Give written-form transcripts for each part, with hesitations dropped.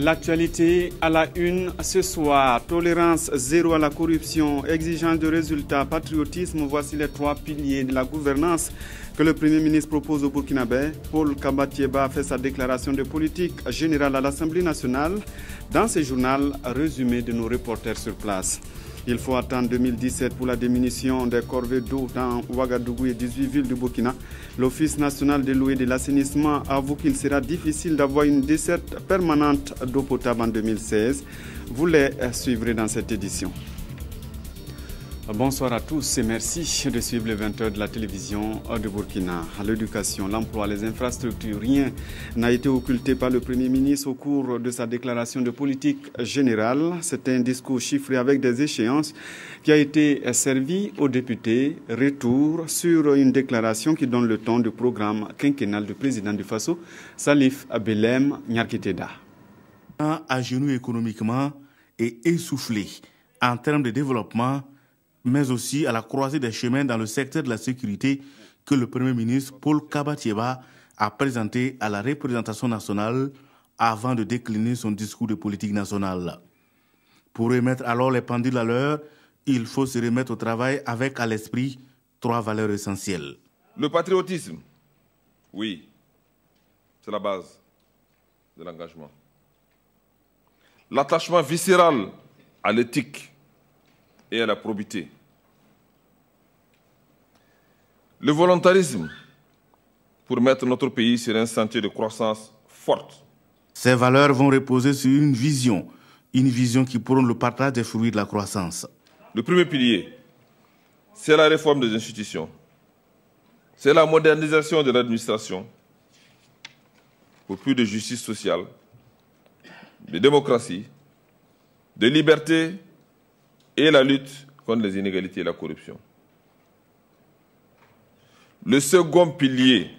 L'actualité à la une ce soir, tolérance zéro à la corruption, exigence de résultats, patriotisme, voici les trois piliers de la gouvernance que le Premier ministre propose au Burkinabé. Paul Kabatieba a fait sa déclaration de politique générale à l'Assemblée nationale. Dans ce journal, résumé de nos reporters sur place. Il faut attendre 2017 pour la diminution des corvées d'eau dans Ouagadougou et 18 villes du Burkina. L'Office national de l'eau et de l'assainissement avoue qu'il sera difficile d'avoir une desserte permanente d'eau potable en 2016. Vous les suivrez dans cette édition. Bonsoir à tous et merci de suivre les 20h de la télévision de Burkina. L'éducation, l'emploi, les infrastructures, rien n'a été occulté par le Premier ministre au cours de sa déclaration de politique générale. C'est un discours chiffré avec des échéances qui a été servi aux députés. Retour sur une déclaration qui donne le ton du programme quinquennal du président du Faso, Salif Belem Nyarkiteda. À genoux économiquement et essoufflé en termes de développement, mais aussi à la croisée des chemins dans le secteur de la sécurité que le Premier ministre Paul Kabatieba a présenté à la représentation nationale avant de décliner son discours de politique nationale. Pour remettre alors les pendules à l'heure, il faut se remettre au travail avec à l'esprit trois valeurs essentielles. Le patriotisme, oui, c'est la base de l'engagement. L'attachement viscéral à l'éthique et à la probité. Le volontarisme pour mettre notre pays sur un sentier de croissance forte. Ces valeurs vont reposer sur une vision qui prône le partage des fruits de la croissance. Le premier pilier, c'est la réforme des institutions. C'est la modernisation de l'administration pour plus de justice sociale, de démocratie, de liberté et la lutte contre les inégalités et la corruption. Le second pilier,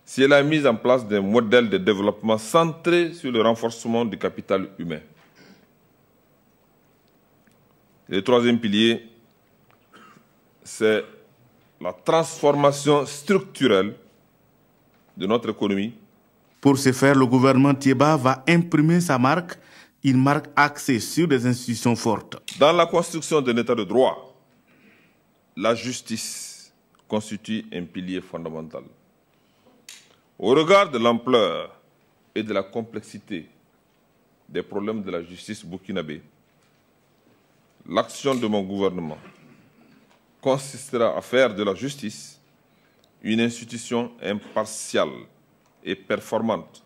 c'est la mise en place d'un modèle de développement centré sur le renforcement du capital humain. Le troisième pilier, c'est la transformation structurelle de notre économie. Pour ce faire, le gouvernement Tieba va imprimer sa marque, une marque axée sur des institutions fortes. Dans la construction d'un État de droit, la justice constitue un pilier fondamental. Au regard de l'ampleur et de la complexité des problèmes de la justice burkinabé, l'action de mon gouvernement consistera à faire de la justice une institution impartiale et performante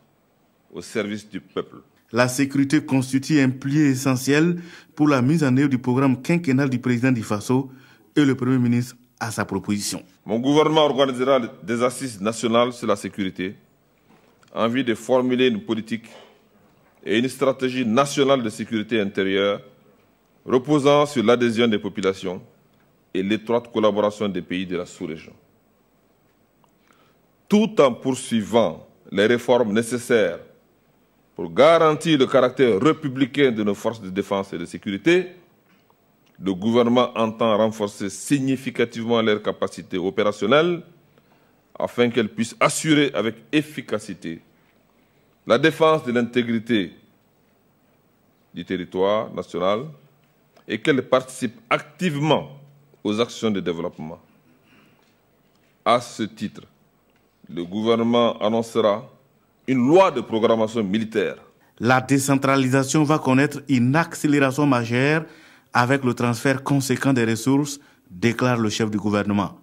au service du peuple. La sécurité constitue un pilier essentiel pour la mise en œuvre du programme quinquennal du président du Faso et le Premier ministre à sa proposition. Mon gouvernement organisera des assises nationales sur la sécurité en vue de formuler une politique et une stratégie nationale de sécurité intérieure reposant sur l'adhésion des populations et l'étroite collaboration des pays de la sous-région. Tout en poursuivant les réformes nécessaires pour garantir le caractère républicain de nos forces de défense et de sécurité, le gouvernement entend renforcer significativement leurs capacités opérationnelles afin qu'elles puissent assurer avec efficacité la défense de l'intégrité du territoire national et qu'elles participent activement aux actions de développement. À ce titre, le gouvernement annoncera une loi de programmation militaire. La décentralisation va connaître une accélération majeure avec le transfert conséquent des ressources, déclare le chef du gouvernement.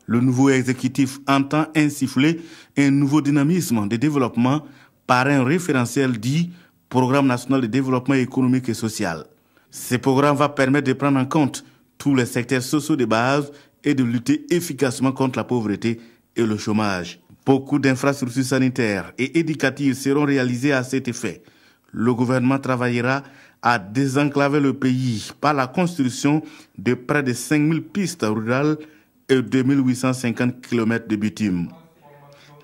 Le nouveau exécutif entend insuffler un nouveau dynamisme de développement par un référentiel dit Programme national de développement économique et social. Ce programme va permettre de prendre en compte tous les secteurs sociaux de base et de lutter efficacement contre la pauvreté et le chômage. Beaucoup d'infrastructures sanitaires et éducatives seront réalisées à cet effet. Le gouvernement travaillera à désenclaver le pays par la construction de près de 5000 pistes rurales et 2850 km de bitume.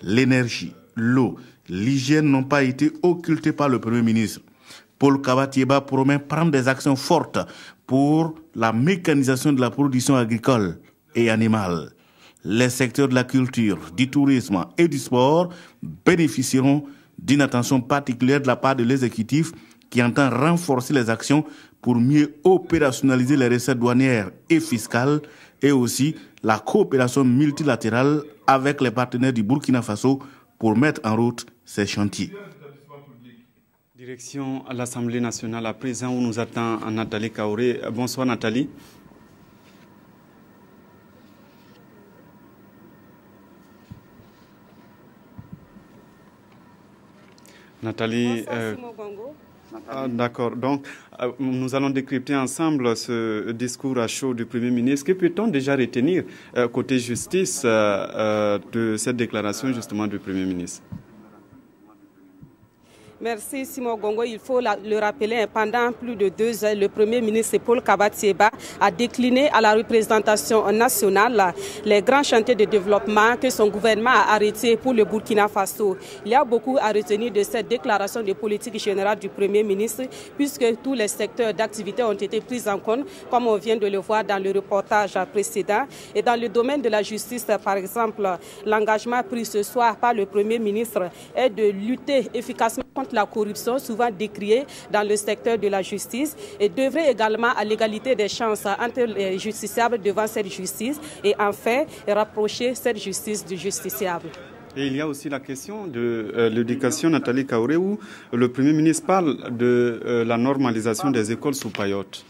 L'énergie, l'eau, l'hygiène n'ont pas été occultés par le Premier ministre. Paul Kabatieba promet prendre des actions fortes pour la mécanisation de la production agricole et animale. Les secteurs de la culture, du tourisme et du sport bénéficieront d'une attention particulière de la part de l'exécutif qui entend renforcer les actions pour mieux opérationnaliser les recettes douanières et fiscales et aussi la coopération multilatérale avec les partenaires du Burkina Faso pour mettre en route ces chantiers. Direction à l'Assemblée nationale à présent où nous attend Nathalie Kaoré. Bonsoir Nathalie. Nathalie, d'accord. Donc, nous allons décrypter ensemble ce discours à chaud du Premier ministre. Que peut-on déjà retenir côté justice de cette déclaration justement du Premier ministre? Merci Simon Gongo. Il faut le rappeler, pendant plus de 2 heures, le Premier ministre Paul Kabat-Thiéba a décliné à la représentation nationale les grands chantiers de développement que son gouvernement a arrêtés pour le Burkina Faso. Il y a beaucoup à retenir de cette déclaration de politique générale du Premier ministre, puisque tous les secteurs d'activité ont été pris en compte, comme on vient de le voir dans le reportage précédent. Et dans le domaine de la justice, par exemple, l'engagement pris ce soir par le Premier ministre est de lutter efficacement contre la corruption, souvent décriée dans le secteur de la justice, et d'œuvrer également à l'égalité des chances entre les justiciables devant cette justice et enfin rapprocher cette justice du justiciable. Et il y a aussi la question de l'éducation, Nathalie Kaoré, où le Premier ministre parle de la normalisation des écoles sous Payotte.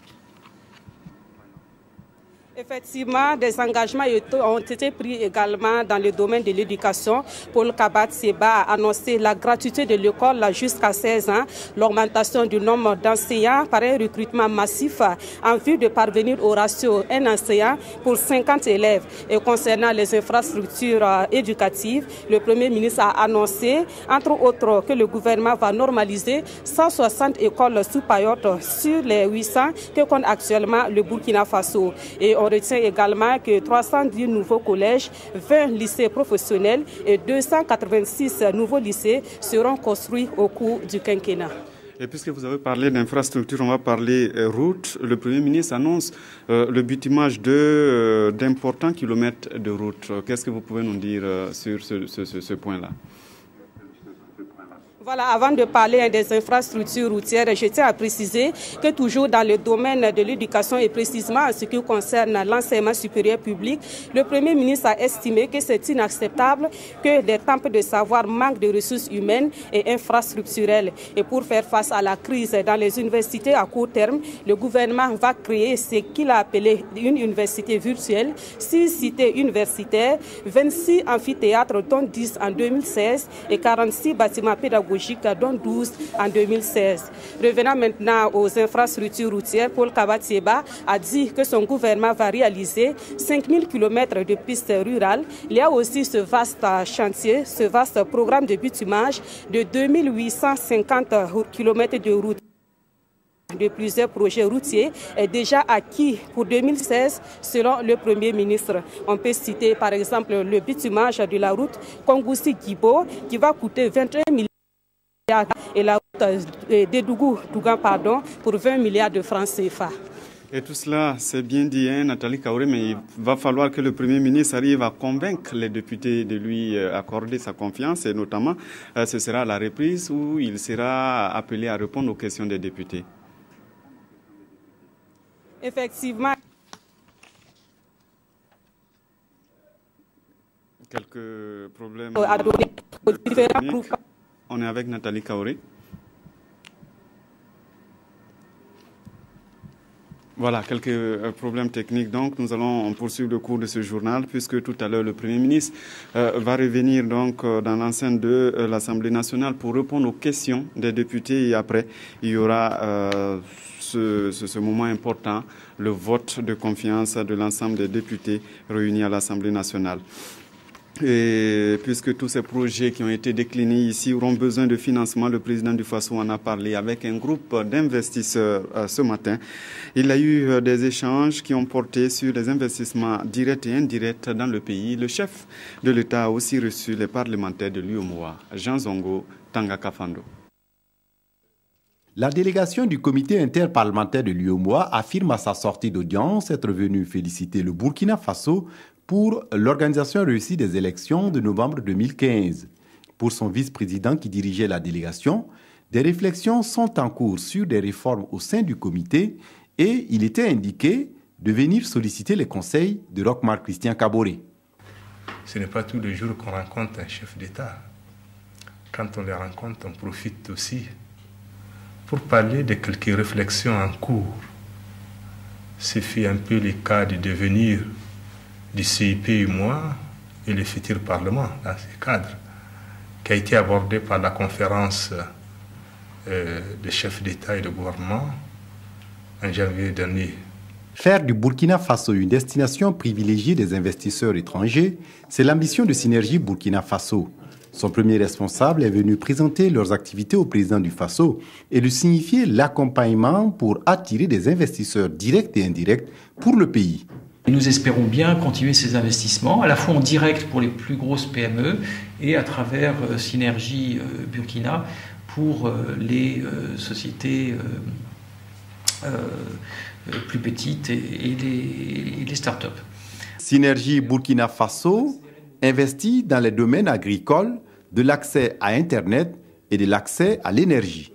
Effectivement, des engagements ont été pris également dans le domaine de l'éducation. Paul Kabat-Thiéba a annoncé la gratuité de l'école jusqu'à 16 ans, l'augmentation du nombre d'enseignants par un recrutement massif en vue de parvenir au ratio un enseignant pour 50 élèves. Et concernant les infrastructures éducatives, le Premier ministre a annoncé, entre autres, que le gouvernement va normaliser 160 écoles sous Payotte sur les 800 que compte actuellement le Burkina Faso. Et on retient également que 310 nouveaux collèges, 20 lycées professionnels et 286 nouveaux lycées seront construits au cours du quinquennat. Et puisque vous avez parlé d'infrastructure, on va parler route. Le Premier ministre annonce le bitumage d'importants kilomètres de route. Qu'est-ce que vous pouvez nous dire sur ce point-là? Voilà, avant de parler des infrastructures routières, je tiens à préciser que toujours dans le domaine de l'éducation et précisément en ce qui concerne l'enseignement supérieur public, le Premier ministre a estimé que c'est inacceptable que des temples de savoir manquent de ressources humaines et infrastructurelles. Et pour faire face à la crise dans les universités à court terme, le gouvernement va créer ce qu'il a appelé une université virtuelle, 6 cités universitaires, 26 amphithéâtres dont 10 en 2016 et 46 bâtiments pédagogiques dont 12 en 2016. Revenant maintenant aux infrastructures routières, Paul Kabat-Thiéba a dit que son gouvernement va réaliser 5000 km de pistes rurales. Il y a aussi ce vaste chantier, ce vaste programme de bitumage de 2850 km de route de plusieurs projets routiers est déjà acquis pour 2016 selon le Premier ministre. On peut citer par exemple le bitumage de la route Kongoussi-Guibo qui va coûter 21 milliards et la route d'Edougou-Dougan pour 20 milliards de francs CFA. Et tout cela, c'est bien dit, hein, Nathalie Kaoré, mais il va falloir que le Premier ministre arrive à convaincre les députés de lui accorder sa confiance et notamment, ce sera la reprise où il sera appelé à répondre aux questions des députés. Effectivement. Quelques problèmes. techniques. On est avec Nathalie Kaoré. Voilà, quelques problèmes techniques. Donc, nous allons poursuivre le cours de ce journal, puisque tout à l'heure, le Premier ministre va revenir donc dans l'enceinte de l'Assemblée nationale pour répondre aux questions des députés. Et après, il y aura ce moment important, le vote de confiance de l'ensemble des députés réunis à l'Assemblée nationale. Et puisque tous ces projets qui ont été déclinés ici auront besoin de financement, le président du Faso en a parlé avec un groupe d'investisseurs ce matin. Il y a eu des échanges qui ont porté sur les investissements directs et indirects dans le pays. Le chef de l'État a aussi reçu les parlementaires de l'UEMOA, Jean Zongo Tangakafando. La délégation du comité interparlementaire de l'UEMOA affirme à sa sortie d'audience être venue féliciter le Burkina Faso pour l'organisation réussie des élections de novembre 2015. Pour son vice-président qui dirigeait la délégation, des réflexions sont en cours sur des réformes au sein du comité et il était indiqué de venir solliciter les conseils de Roch-Marc Christian Kaboré. Ce n'est pas tous les jours qu'on rencontre un chef d'État. Quand on les rencontre, on profite aussi pour parler de quelques réflexions en cours. C'est fait un peu le cas du devenir du CIP-UEMOA et le futur Parlement dans ce cadre, qui a été abordé par la conférence des chefs d'État et de gouvernement en janvier dernier. Faire du Burkina Faso une destination privilégiée des investisseurs étrangers, c'est l'ambition de Synergie Burkina Faso. Son premier responsable est venu présenter leurs activités au président du Faso et lui signifier l'accompagnement pour attirer des investisseurs directs et indirects pour le pays. Nous espérons bien continuer ces investissements, à la fois en direct pour les plus grosses PME et à travers Synergie Burkina pour les sociétés plus petites et les start-up. Synergie Burkina Faso investit dans les domaines agricoles, de l'accès à Internet et de l'accès à l'énergie.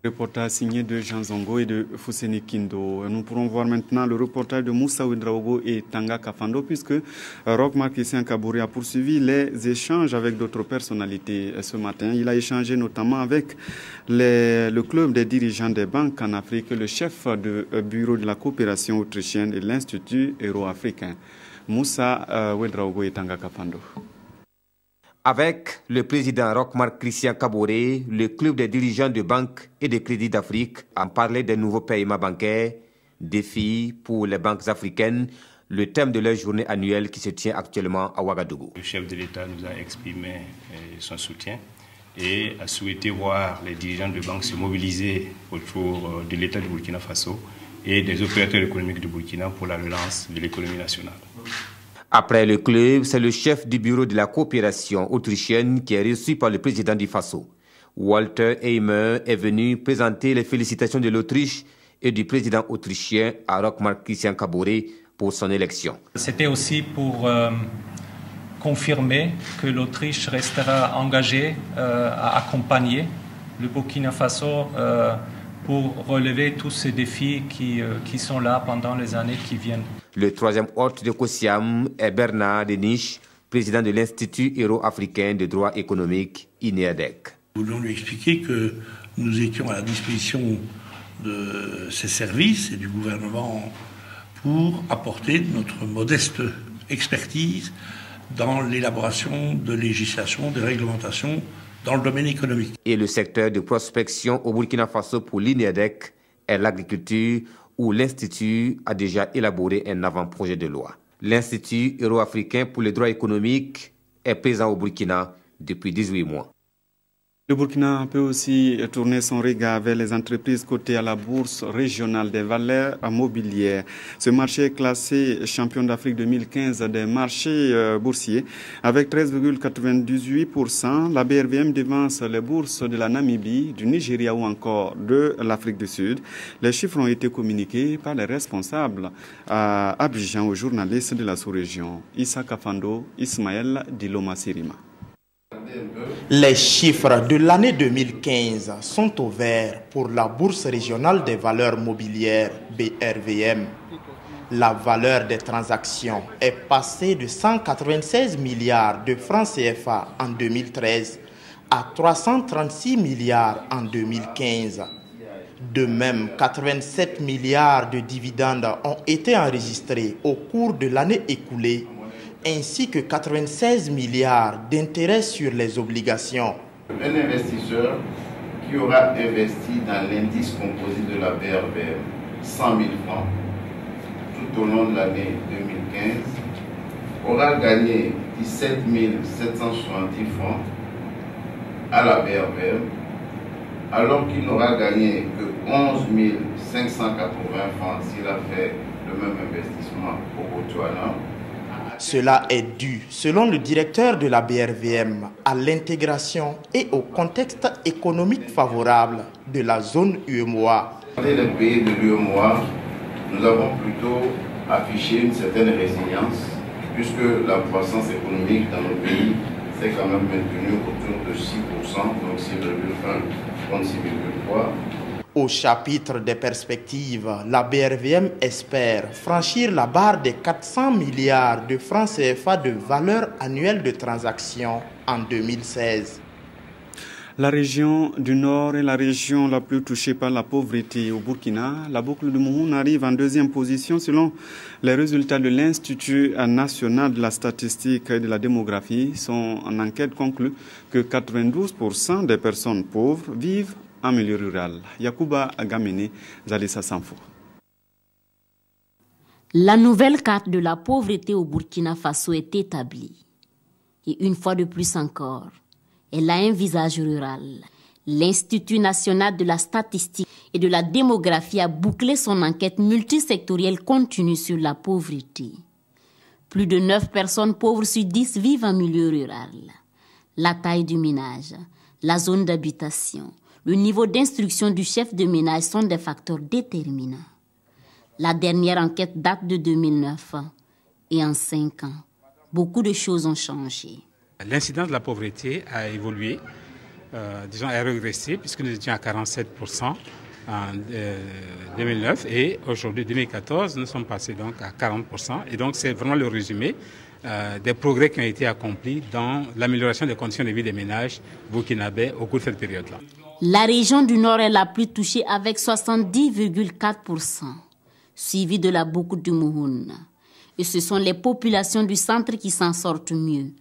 Reportage signé de Jean Zongo et de Fousseni Kindo. Nous pourrons voir maintenant le reportage de Moussa Ouedraogo et Tanga Kafando puisque Roch-Marc Christian Kaboré a poursuivi les échanges avec d'autres personnalités ce matin. Il a échangé notamment avec le club des dirigeants des banques en Afrique, le chef du bureau de la coopération autrichienne et l'Institut euro-africain. Moussa Ouedraogo et Tanga Kafando. Avec le président Roch-Marc Christian Kaboré, le club des dirigeants de banques et de crédits d'Afrique a parlé des nouveaux paiements bancaires, défis pour les banques africaines, le thème de leur journée annuelle qui se tient actuellement à Ouagadougou. Le chef de l'État nous a exprimé son soutien et a souhaité voir les dirigeants de banques se mobiliser autour de l'État du Burkina Faso et des opérateurs économiques du Burkina pour la relance de l'économie nationale. Après le club, c'est le chef du bureau de la coopération autrichienne qui est reçu par le président du Faso. Walter Heimer est venu présenter les félicitations de l'Autriche et du président autrichien à Roch-Marc Christian Kaboré pour son élection. C'était aussi pour confirmer que l'Autriche restera engagée à accompagner le Burkina Faso pour relever tous ces défis qui sont là pendant les années qui viennent. Le troisième hôte de Kosiam est Bernard Denis, président de l'Institut euro-africain de droit économique, INEADEC. Nous voulons lui expliquer que nous étions à la disposition de ses services et du gouvernement pour apporter notre modeste expertise dans l'élaboration de législation, de réglementation dans le domaine économique. Et le secteur de prospection au Burkina Faso pour l'INEADEC est l'agriculture, où l'Institut a déjà élaboré un avant-projet de loi. L'Institut euro-africain pour le droit économique est présent au Burkina depuis 18 mois. Le Burkina peut aussi tourner son regard vers les entreprises cotées à la bourse régionale des valeurs mobilières. Ce marché est classé champion d'Afrique 2015 des marchés boursiers avec 13,98%. La BRVM devance les bourses de la Namibie, du Nigeria ou encore de l'Afrique du Sud. Les chiffres ont été communiqués par les responsables à Abidjan aux journalistes de la sous-région. Issa Kafando, Ismaël Diloma Sirima. Les chiffres de l'année 2015 sont au vert pour la Bourse régionale des valeurs mobilières, BRVM. La valeur des transactions est passée de 196 milliards de francs CFA en 2013 à 336 milliards en 2015. De même, 87 milliards de dividendes ont été enregistrés au cours de l'année écoulée, ainsi que 96 milliards d'intérêts sur les obligations. Un investisseur qui aura investi dans l'indice composite de la BRVM 100 000 francs tout au long de l'année 2015 aura gagné 17 770 francs à la BRVM, alors qu'il n'aura gagné que 11 580 francs s'il a fait le même investissement au Botswana. Cela est dû, selon le directeur de la BRVM, à l'intégration et au contexte économique favorable de la zone UEMOA. Dans les pays de l'UEMOA, nous avons plutôt affiché une certaine résilience, puisque la croissance économique dans nos pays s'était quand même maintenu autour de 6%, donc 6,1 contre 6,3. Au chapitre des perspectives, la BRVM espère franchir la barre des 400 milliards de francs CFA de valeur annuelle de transactions en 2016. La région du Nord est la région la plus touchée par la pauvreté au Burkina. La boucle de Mouhoun arrive en deuxième position selon les résultats de l'Institut national de la statistique et de la démographie. Son enquête conclut que 92% des personnes pauvres vivent en milieu rural. Yacouba Agamene, Zalissa Sanfo. La nouvelle carte de la pauvreté au Burkina Faso est établie. Et une fois de plus encore, elle a un visage rural. L'Institut national de la statistique et de la démographie a bouclé son enquête multisectorielle continue sur la pauvreté. Plus de 9 personnes pauvres sur 10 vivent en milieu rural. La taille du ménage, la zone d'habitation, le niveau d'instruction du chef de ménage sont des facteurs déterminants. La dernière enquête date de 2009 et en 5 ans, beaucoup de choses ont changé. L'incidence de la pauvreté a évolué, disons, a régressé puisque nous étions à 47% en 2009 et aujourd'hui, 2014, nous sommes passés donc à 40%. Et donc, c'est vraiment le résumé des progrès qui ont été accomplis dans l'amélioration des conditions de vie des ménages burkinabés au cours de cette période-là. La région du Nord est la plus touchée avec 70,4%, suivie de la boucle du Mouhoun. Et ce sont les populations du centre qui s'en sortent mieux,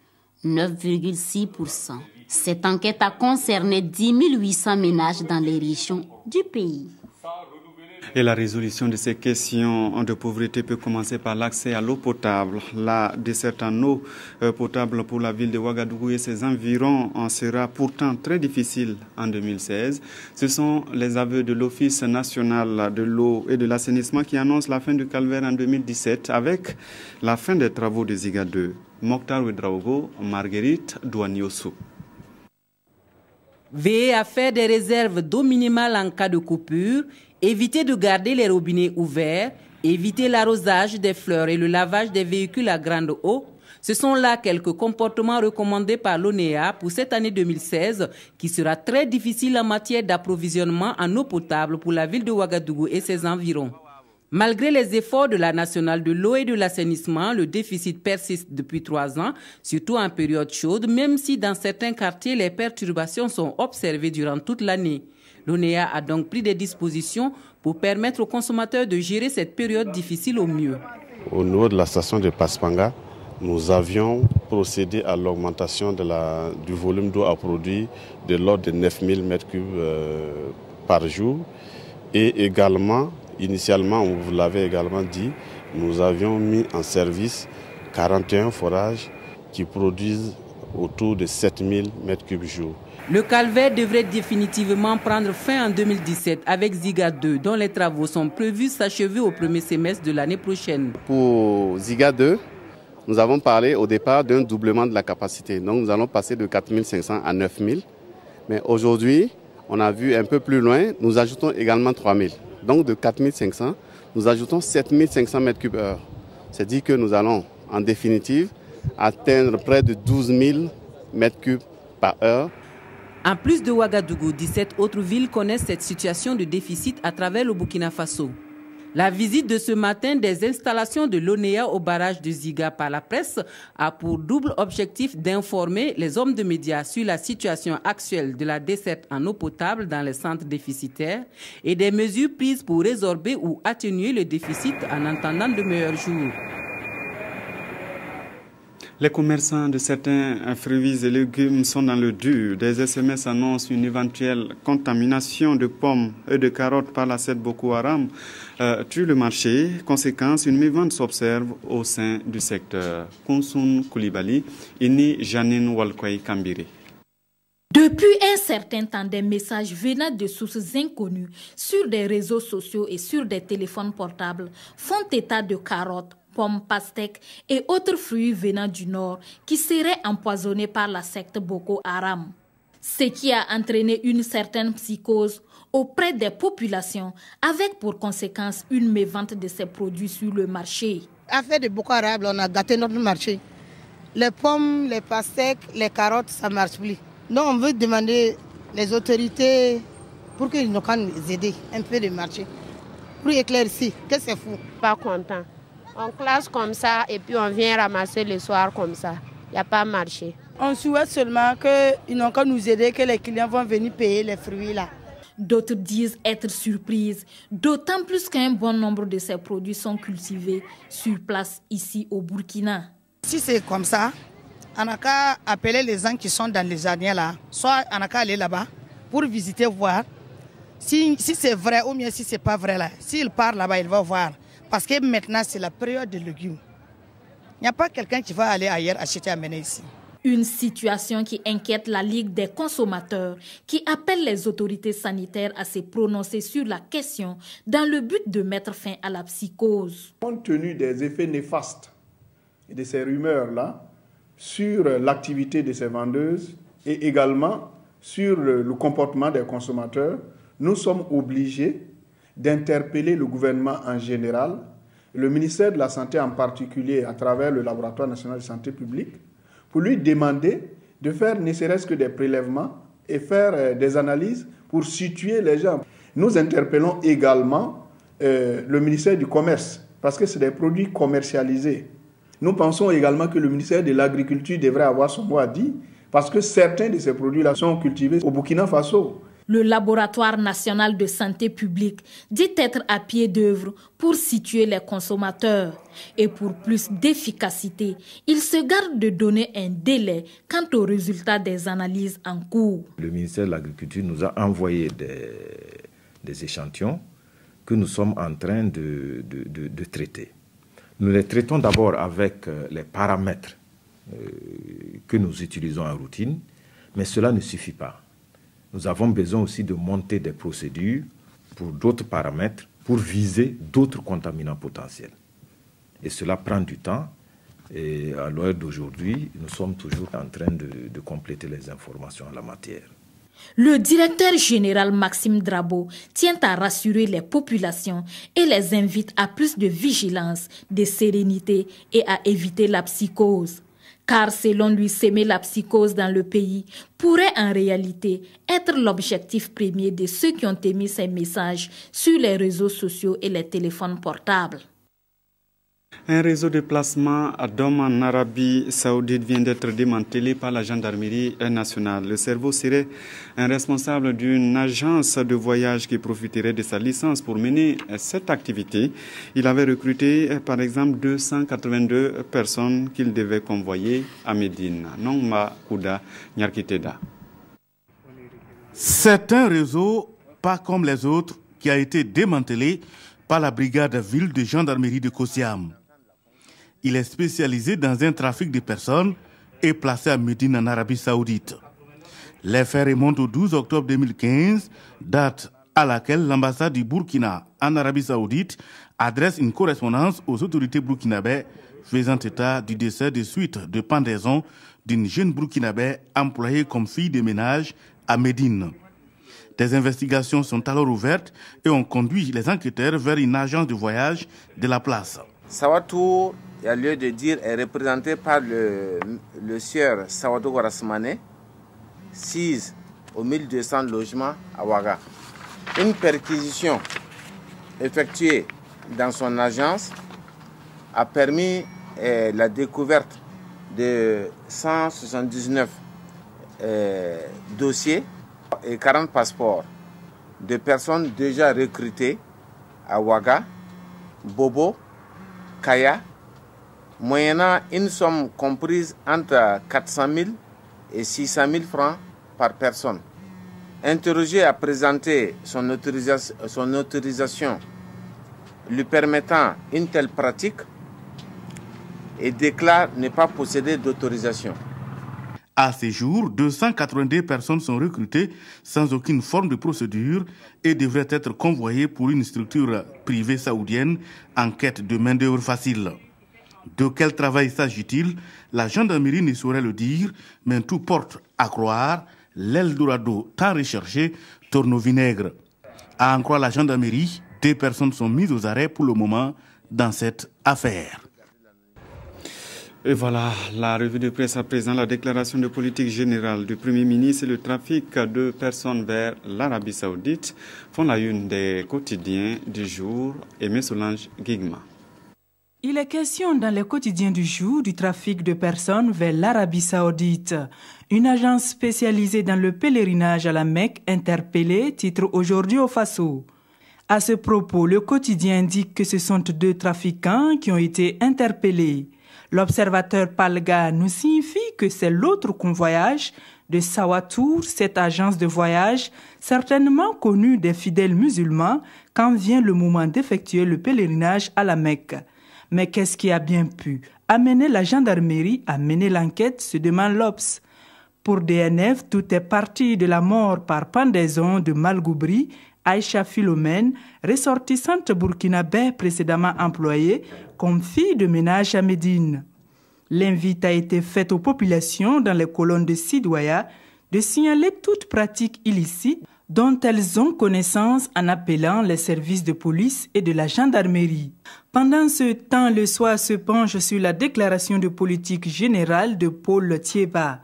9,6%. Cette enquête a concerné 10 800 ménages dans les régions du pays. Et la résolution de ces questions de pauvreté peut commencer par l'accès à l'eau potable. La desserte en eau potable pour la ville de Ouagadougou et ses environs en sera pourtant très difficile en 2016. Ce sont les aveux de l'Office national de l'eau et de l'assainissement qui annoncent la fin du calvaire en 2017 avec la fin des travaux de Ziga 2. Mokhtar Ouedraogo, Marguerite Douaniossou. Veillez à faire des réserves d'eau minimale en cas de coupure, évitez de garder les robinets ouverts, évitez l'arrosage des fleurs et le lavage des véhicules à grande eau. Ce sont là quelques comportements recommandés par l'ONEA pour cette année 2016 qui sera très difficile en matière d'approvisionnement en eau potable pour la ville de Ouagadougou et ses environs. Malgré les efforts de la nationale de l'eau et de l'assainissement, le déficit persiste depuis 3 ans, surtout en période chaude, même si dans certains quartiers, les perturbations sont observées durant toute l'année. L'ONEA a donc pris des dispositions pour permettre aux consommateurs de gérer cette période difficile au mieux. Au niveau de la station de Paspanga, nous avions procédé à l'augmentation du volume d'eau à produire de l'ordre de 9000 m3 par jour et également, initialement, on vous l'avait également dit, nous avions mis en service 41 forages qui produisent autour de 7000 m3 jour. Le calvaire devrait définitivement prendre fin en 2017 avec Ziga 2, dont les travaux sont prévus s'achever au premier semestre de l'année prochaine. Pour Ziga 2, nous avons parlé au départ d'un doublement de la capacité. Donc nous allons passer de 4500 à 9000. Mais aujourd'hui, on a vu un peu plus loin, nous ajoutons également 3000. Donc de 4500, nous ajoutons 7500 m3/h. C'est-à-dire que nous allons en définitive atteindre près de 12 000 m3 par heure. En plus de Ouagadougou, 17 autres villes connaissent cette situation de déficit à travers le Burkina Faso. La visite de ce matin des installations de l'ONEA au barrage de Ziga par la presse a pour double objectif d'informer les hommes de médias sur la situation actuelle de la desserte en eau potable dans les centres déficitaires et des mesures prises pour résorber ou atténuer le déficit en attendant de meilleurs jours. Les commerçants de certains fruits et légumes sont dans le dur. Des SMS annoncent une éventuelle contamination de pommes et de carottes par la secte Boko Haram tue le marché. Conséquence, une mévente s'observe au sein du secteur. Kounsoun Koulibaly, Ini Janine Walkway Kambiri. Depuis un certain temps, des messages venant de sources inconnues sur des réseaux sociaux et sur des téléphones portables font état de carottes, pommes, pastèques et autres fruits venant du nord qui seraient empoisonnés par la secte Boko Haram. Ce qui a entraîné une certaine psychose auprès des populations avec pour conséquence une mévente de ces produits sur le marché. Affaire de Boko Haram, on a gâté notre marché. Les pommes, les pastèques, les carottes, ça ne marche plus. Donc on veut demander les autorités pour qu'ils nous aident un peu de marché. Pour éclaircir, que c'est fou. Pas content. On classe comme ça et puis on vient ramasser le soir comme ça. Il n'y a pas marché. On souhaite seulement qu'ils n'ont qu'à nous aider, que les clients vont venir payer les fruits là. D'autres disent être surprises, d'autant plus qu'un bon nombre de ces produits sont cultivés sur place ici au Burkina. Si c'est comme ça, on n'a qu'à appeler les gens qui sont dans les jardins là, soit on n'a qu'à aller là-bas pour visiter, voir si c'est vrai ou bien si c'est pas vrai là. S'il part là-bas, il va voir. Parce que maintenant, c'est la période des légumes. Il n'y a pas quelqu'un qui va aller ailleurs acheter et amener ici. Une situation qui inquiète la Ligue des consommateurs, qui appelle les autorités sanitaires à se prononcer sur la question dans le but de mettre fin à la psychose. Compte tenu des effets néfastes et de ces rumeurs-là sur l'activité de ces vendeuses et également sur le comportement des consommateurs, nous sommes obligés d'interpeller le gouvernement en général, le ministère de la Santé en particulier à travers le Laboratoire national de santé publique, pour lui demander de faire ne serait-ce que des prélèvements et faire des analyses pour situer les gens. Nous interpellons également le ministère du Commerce, parce que c'est des produits commercialisés. Nous pensons également que le ministère de l'Agriculture devrait avoir son mot à dire, parce que certains de ces produits-là sont cultivés au Burkina Faso. Le Laboratoire national de santé publique dit être à pied d'œuvre pour situer les consommateurs. Et pour plus d'efficacité, il se garde de donner un délai quant aux résultats des analyses en cours. Le ministère de l'Agriculture nous a envoyé des échantillons que nous sommes en train de traiter. Nous les traitons d'abord avec les paramètres que nous utilisons en routine, mais cela ne suffit pas. Nous avons besoin aussi de monter des procédures pour d'autres paramètres, pour viser d'autres contaminants potentiels. Et cela prend du temps. Et à l'heure d'aujourd'hui, nous sommes toujours en train de compléter les informations en la matière. Le directeur général Maxime Drabo tient à rassurer les populations et les invite à plus de vigilance, de sérénité et à éviter la psychose. Car selon lui, s'aimer la psychose dans le pays pourrait en réalité être l'objectif premier de ceux qui ont émis ces messages sur les réseaux sociaux et les téléphones portables. Un réseau de placement d'hommes en Arabie Saoudite vient d'être démantelé par la gendarmerie nationale. Le cerveau serait un responsable d'une agence de voyage qui profiterait de sa licence pour mener cette activité. Il avait recruté par exemple 282 personnes qu'il devait convoyer à Médine. Nongma Kouda Nyarkiteda. C'est un réseau pas comme les autres qui a été démantelé par la brigade ville de gendarmerie de Kossiam. Il est spécialisé dans un trafic de personnes et placé à Médine en Arabie Saoudite. Les faits remontent au 12 octobre 2015, date à laquelle l'ambassade du Burkina en Arabie Saoudite adresse une correspondance aux autorités burkinabè faisant état du décès de suite de pendaison d'une jeune burkinabè employée comme fille de ménage à Médine. Des investigations sont alors ouvertes et ont conduit les enquêteurs vers une agence de voyage de la place. Sawatou, il y a lieu de dire, est représenté par le sieur Sawadou Gorasmane, 6 aux 1200 logements à Ouaga. Une perquisition effectuée dans son agence a permis la découverte de 179 dossiers et 40 passeports de personnes déjà recrutées à Ouaga, Bobo, Kaya, moyennant une somme comprise entre 400 000 et 600 000 francs par personne. Interrogé à présenter son autorisation lui permettant une telle pratique et déclare ne pas posséder d'autorisation. À ce jour, 282 personnes sont recrutées sans aucune forme de procédure et devraient être convoyées pour une structure privée saoudienne en quête de main-d'œuvre facile. De quel travail s'agit-il? La gendarmerie ne saurait le dire, mais tout porte à croire l'Eldorado tant recherché tourne au vinaigre. À en croire la gendarmerie, 2 personnes sont mises aux arrêts pour le moment dans cette affaire. Et voilà, la revue de presse à présent, la déclaration de politique générale du Premier ministre et le trafic de personnes vers l'Arabie Saoudite font la une des quotidiens du jour. Aimé Solange Guigma. Il est question dans les quotidiens du jour du trafic de personnes vers l'Arabie Saoudite. Une agence spécialisée dans le pèlerinage à la Mecque interpellée titre aujourd'hui au Faso. À ce propos, le quotidien indique que ce sont 2 trafiquants qui ont été interpellés. L'observateur Palga nous signifie que c'est l'autre convoyage de Sawatour, cette agence de voyage certainement connue des fidèles musulmans quand vient le moment d'effectuer le pèlerinage à la Mecque. Mais qu'est-ce qui a bien pu amener la gendarmerie à mener l'enquête, se demande l'Obs. Pour DNF, tout est parti de la mort par pendaison de Malgoubri, Aïcha Philomène, ressortissante burkinabé précédemment employée comme fille de ménage à Médine. L'invite a été faite aux populations dans les colonnes de Sidouaya de signaler toute pratique illicite dont elles ont connaissance en appelant les services de police et de la gendarmerie. Pendant ce temps, le soir se penche sur la déclaration de politique générale de Paul Thiéba.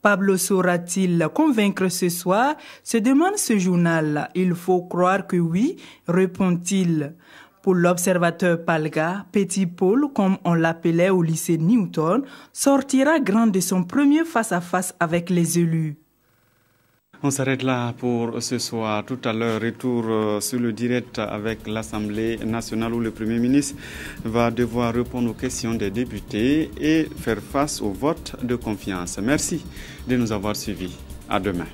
Pablo saura-t-il convaincre ce soir, se demande ce journal. Il faut croire que oui, répond-il. Pour l'observateur Palga, Petit Paul, comme on l'appelait au lycée Newton, sortira grand de son premier face-à-face avec les élus. On s'arrête là pour ce soir. Tout à l'heure, retour sur le direct avec l'Assemblée nationale où le Premier ministre va devoir répondre aux questions des députés et faire face au vote de confiance. Merci de nous avoir suivis. À demain.